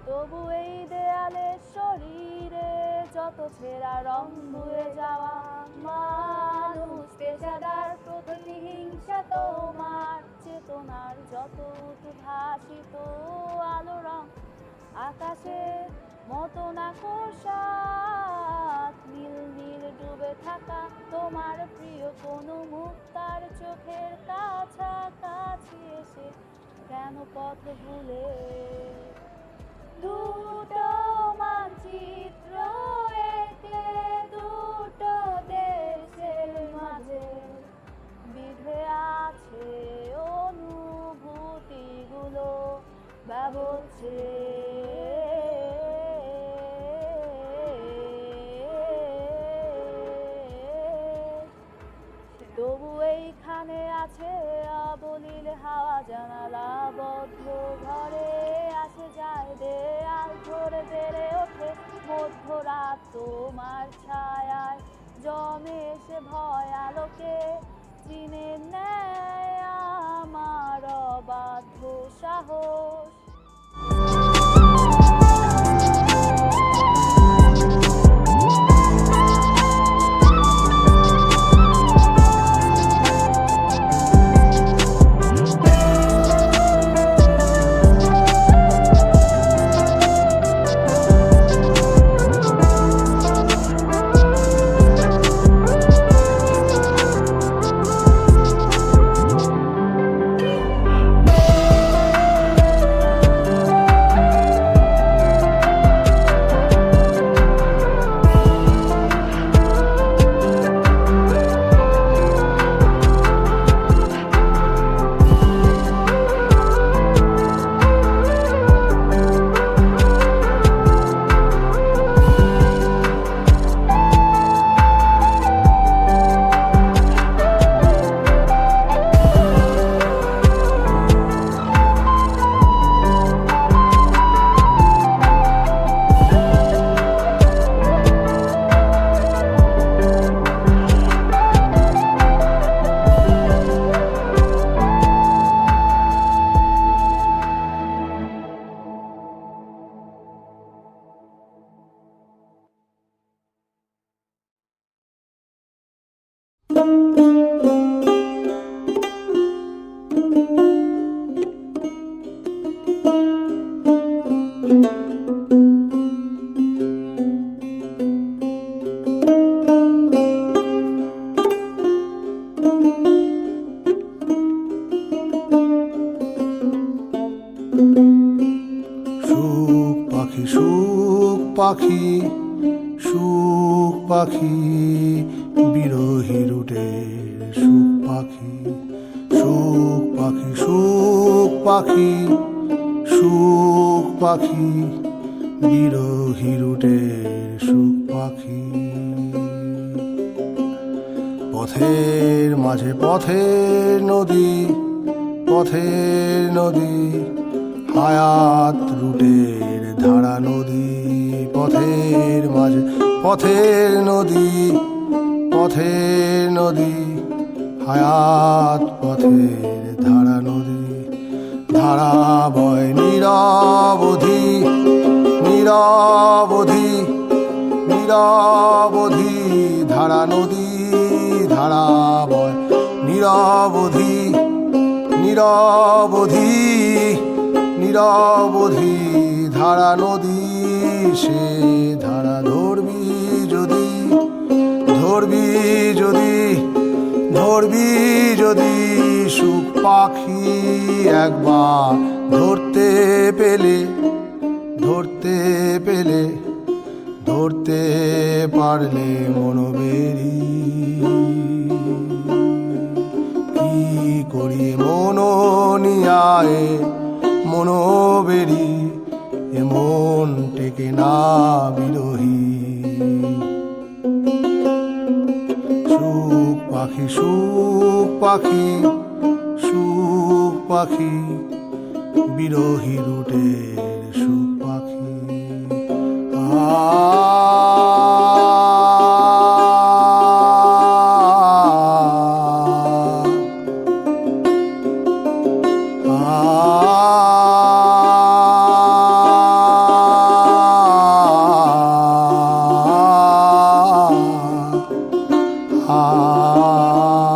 তবু এই দেয়ালে শরীরে যত ছেঁড়া রং ধুয়ে যাওয়া মানুষ পেশাদার প্রতিহিংসা তোমার চেতনার যত উদ্ভাসিত আলো রং আকাশের মতো না কোষাত নীল নীল ডুবে থাকা তোমার প্রিয় কোনো মুখ তার চোখের কাছাকাছি এসে কেন পথ ভুলে দুটো মানচিত্র এঁকে দুটো দেশের মাঝে বিধে আছে অনুভূতিগুলো ব্যবচ্ছে তবু এইখানে আছে অবলীল হাওয়া জানালা বদ্ধ ঘরে আসে যায় দেয়াল ধরে বেড়ে ওঠে মধ্যরাত তোমার ছায়ায় জমে এসে ভয় আলোকে চিনে নেয় আমার অবাধ্য সাহস পাখি সুখ পাখি বিরহী রুটের সুখ পাখি সুখ পাখি সুখ পাখি সুখ পাখি বিরহী রুটের সুখ পাখি পথের মাঝে পথের নদী হায়াত রুটের ধারা নদী পথের মাঝে পথের নদী হায়াত পথের ধারা নদী ধারা বয় নিরবধি ধারা নদী ধারা বয় নিরবধি ধারা নদী সে ধারা ধরবি যদি সুখ পাখি একবার ধরতে পারলে মনোবেরি কি করি মনোনিয়ায় মনোবেরি এমন টেকে না বিরহী সুখ পাখি বিরহী রুটের সুখ পাখি আ